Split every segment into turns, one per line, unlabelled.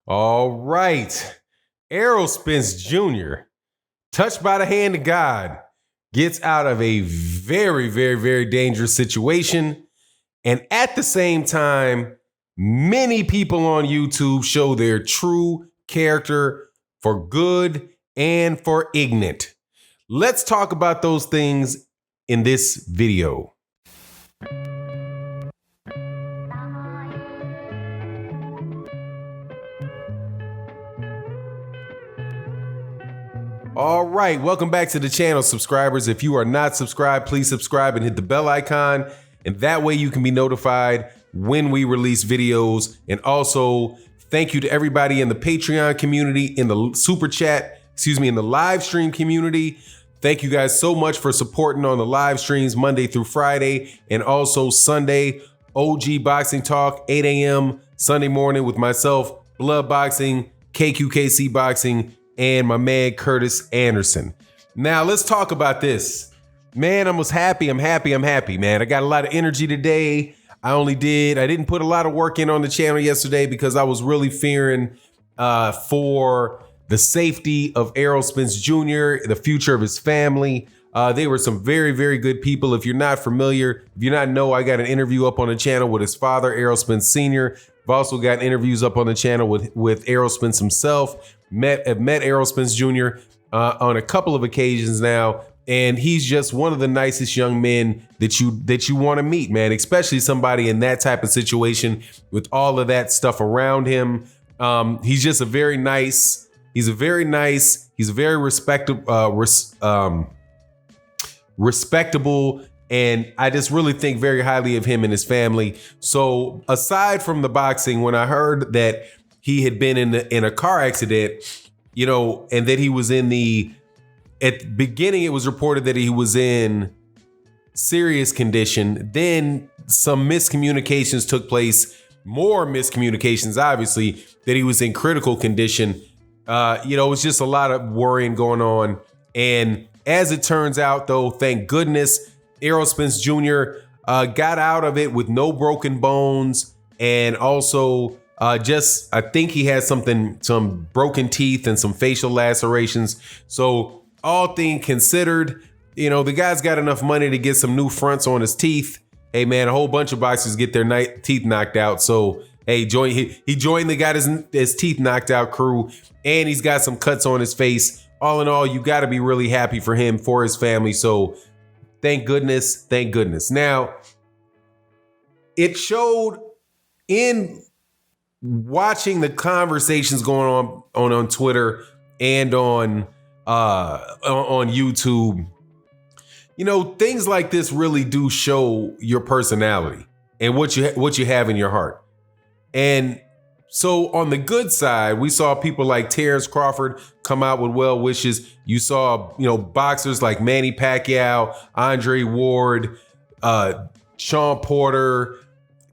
All right. Errol Spence Jr., touched by the hand of God, gets out of a very, very, very dangerous situation. And at the same time, many people on YouTube show their true character for good and for ignorant. Let's talk about those things in this video. All right, welcome back to the channel, subscribers. If you are not subscribed, please subscribe and hit the bell icon. And that way you can be notified when we release videos. And also, thank you to everybody in the Patreon community, in the super chat, in the live stream community. Thank you guys so much for supporting on the live streams Monday through Friday and also Sunday. OG Boxing Talk, 8 a.m. Sunday morning with myself, Blood Boxing, KQKC Boxing, and my man Curtis Anderson. Now let's talk about this. Man, I was happy. I'm happy, man. I got a lot of energy today. I didn't put a lot of work in on the channel yesterday because I was really fearing for the safety of Errol Spence Jr., the future of his family. They were some very, very good people. If you're not familiar, if you not know, I got an interview up on the channel with his father, Errol Spence Sr. I've also got interviews up on the channel with Errol Spence himself. I've met Errol Spence Jr. On a couple of occasions now, and he's just one of the nicest young men that you want to meet, man. Especially somebody in that type of situation with all of that stuff around him. He's just very respectable, and I just really think very highly of him and his family. So aside from the boxing, when I heard that he had been in a car accident, and that he was at the beginning, it was reported that he was in serious condition. Then some miscommunications took place, more miscommunications, obviously, that he was in critical condition. It was just a lot of worrying going on. And as it turns out, though, thank goodness, Errol Spence Jr. Got out of it with no broken bones, and also I think he had some broken teeth and some facial lacerations. So all things considered, the guy's got enough money to get some new fronts on his teeth. Hey man, a whole bunch of boxers get their teeth knocked out. So hey, he joined the got his teeth knocked out crew, and he's got some cuts on his face. All in all, you got to be really happy for him, for his family. So thank goodness. Now, it showed in watching the conversations going on Twitter and on YouTube, things like this really do show your personality and what you have in your heart. And so on the good side, we saw people like Terrence Crawford come out with well wishes. You saw, boxers like Manny Pacquiao, Andre Ward, Sean Porter,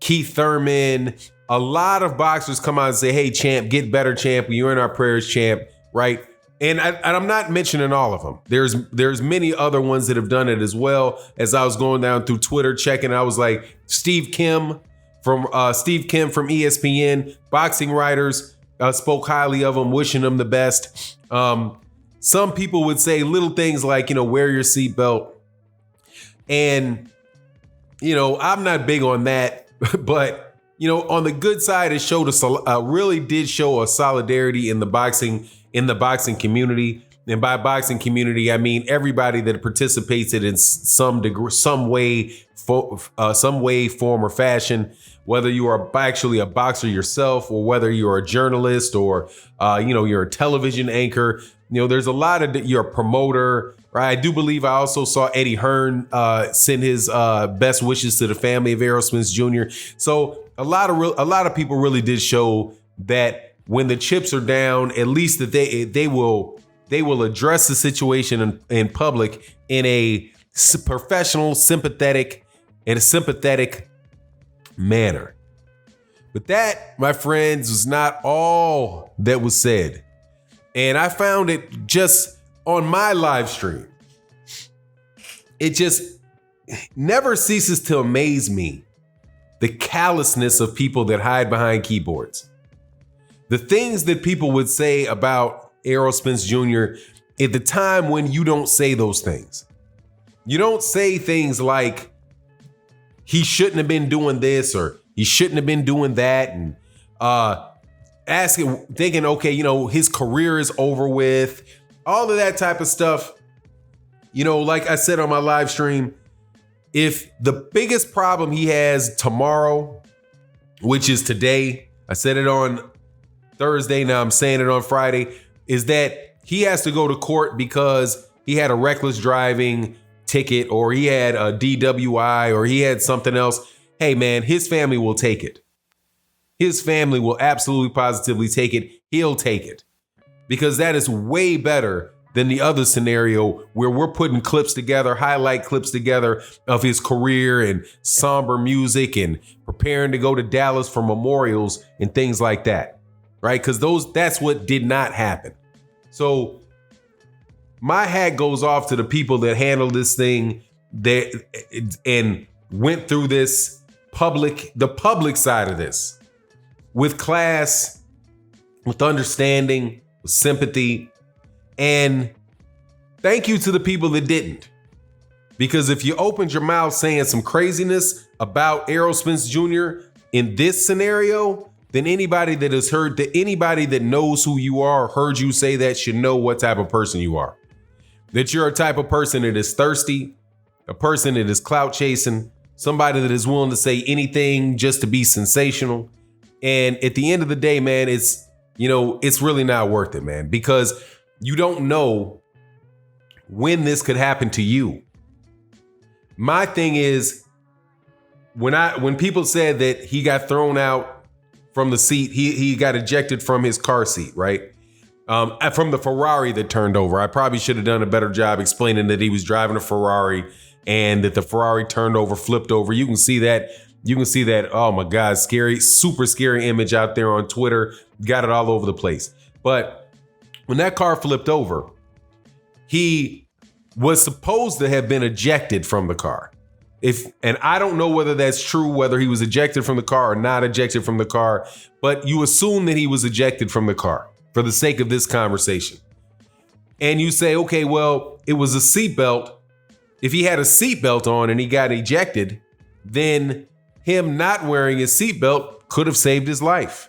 Keith Thurman. A lot of boxers come out and say, hey, champ, get better, champ. You're in our prayers, champ, right? And I'm not mentioning all of them. There's many other ones that have done it as well. As I was going down through Twitter checking, I was like, Steve Kim from ESPN, boxing writers spoke highly of him, wishing him the best. Some people would say little things like, wear your seatbelt. And, I'm not big on that, but on the good side, it showed us really did show a solidarity in the boxing community. And by boxing community, I mean everybody that participates in some degree, some way, form, or fashion. Whether you are actually a boxer yourself, or whether you're a journalist, or you're a television anchor. There's a lot of you're a promoter. Right? I do believe I also saw Eddie Hearn send his best wishes to the family of Errol Spence Jr. So a lot of people really did show that when the chips are down, at least that they will address the situation in public in a professional, sympathetic manner. But that, my friends, was not all that was said. And I found it just on my live stream. It just never ceases to amaze me, the callousness of people that hide behind keyboards. the things that people would say about Errol Spence Jr. at the time when you don't say those things. You don't say things like he shouldn't have been doing this or he shouldn't have been doing that, and thinking, okay, his career is over with, all of that type of stuff. Like I said on my live stream, if the biggest problem he has tomorrow, which is today, I said it on Thursday, now I'm saying it on Friday, is that he has to go to court because he had a reckless driving ticket, or he had a DWI, or he had something else. Hey man, his family will take it. His family will absolutely positively take it. He'll take it, because that is way better than the other scenario where we're putting clips together, highlight clips together of his career and somber music and preparing to go to Dallas for memorials and things like that, right? Because that's what did not happen. So my hat goes off to the people that handled this thing and went through this the public side of this with class, with understanding, with sympathy. And thank you to the people that didn't. Because if you opened your mouth saying some craziness about Errol Spence Jr. in this scenario, then anybody that knows who you are or heard you say that should know what type of person you are. That you're a type of person that is thirsty, a person that is clout chasing, somebody that is willing to say anything just to be sensational. And at the end of the day, man, it's really not worth it, man, because you don't know when this could happen to you. My thing is, when people said that he got thrown out from the seat, he got ejected from his car seat, right? From the Ferrari that turned over. I probably should have done a better job explaining that he was driving a Ferrari and that the Ferrari flipped over. You can see that. Oh my God, scary, super scary image out there on Twitter. Got it all over the place. But when that car flipped over, he was supposed to have been ejected from the car. And I don't know whether that's true, whether he was ejected from the car or not ejected from the car, but you assume that he was ejected from the car for the sake of this conversation. And you say, okay, well, it was a seatbelt. If he had a seatbelt on and he got ejected, then him not wearing his seatbelt could have saved his life.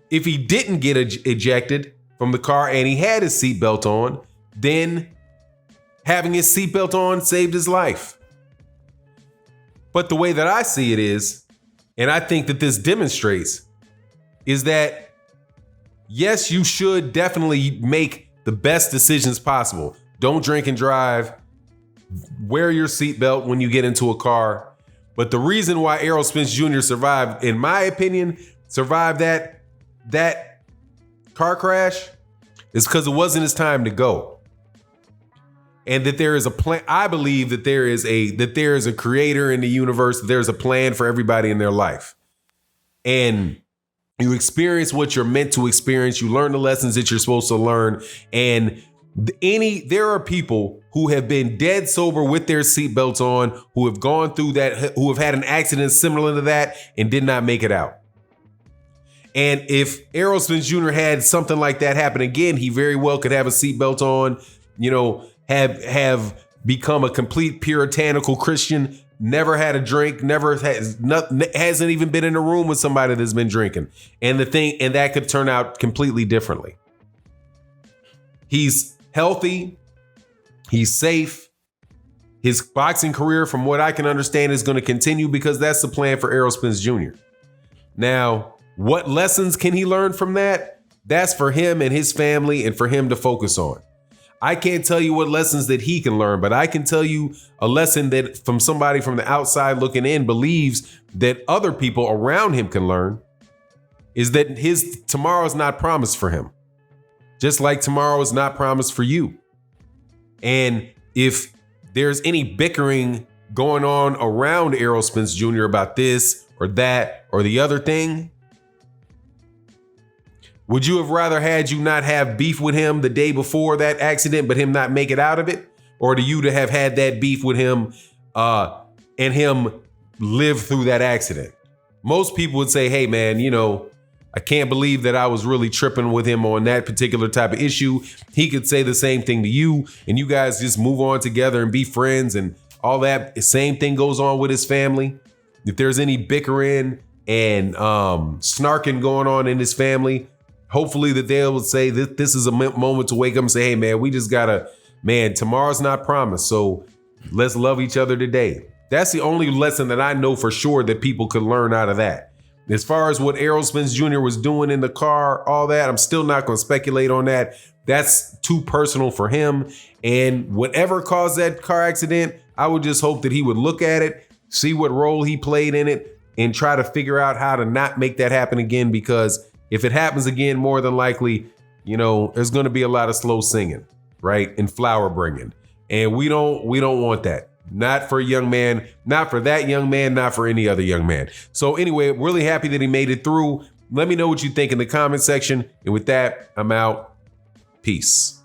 If he didn't get ejected from the car and he had his seatbelt on, then having his seatbelt on saved his life. But the way that I see it is, and I think that this demonstrates, is that yes, you should definitely make the best decisions possible. Don't drink and drive. Wear your seatbelt when you get into a car. But the reason why Errol Spence Jr. survived, in my opinion, that car crash is because it wasn't his time to go. And that there is a plan. I believe that there is a creator in the universe. There's a plan for everybody in their life. And you experience what you're meant to experience. You learn the lessons that you're supposed to learn. And there are people who have been dead sober with their seatbelts on, who have gone through that, who have had an accident similar to that and did not make it out. And if Errol Spence Jr. had something like that happen again, he very well could have a seatbelt on, have become a complete puritanical Christian, never had a drink, hasn't even been in a room with somebody that's been drinking. And that could turn out completely differently. He's healthy. He's safe. His boxing career, from what I can understand, is going to continue because that's the plan for Errol Spence Jr. Now, what lessons can he learn from that? That's for him and his family and for him to focus on. I can't tell you what lessons that he can learn, but I can tell you a lesson that from somebody from the outside looking in believes that other people around him can learn, is that his tomorrow is not promised for him. Just like tomorrow is not promised for you. And if there's any bickering going on around Errol Spence Jr. about this or that or the other thing, would you have rather had you not have beef with him the day before that accident, but him not make it out of it? Or do you to have had that beef with him and him live through that accident? Most people would say, hey man, I can't believe that I was really tripping with him on that particular type of issue. He could say the same thing to you, and you guys just move on together and be friends and all that. The same thing goes on with his family. If there's any bickering and snarking going on in his family, hopefully that they'll say that this is a moment to wake up and say, hey, man, we just gotta, man, tomorrow's not promised. So let's love each other today. That's the only lesson that I know for sure that people could learn out of that. As far as what Errol Spence Jr. was doing in the car, all that, I'm still not going to speculate on that. That's too personal for him. And whatever caused that car accident, I would just hope that he would look at it, see what role he played in it, and try to figure out how to not make that happen again. Because if it happens again, more than likely, there's going to be a lot of slow singing, right? And flower bringing. And we don't want that. Not for a young man, not for that young man, not for any other young man. So anyway, really happy that he made it through. Let me know what you think in the comment section. And with that, I'm out. Peace.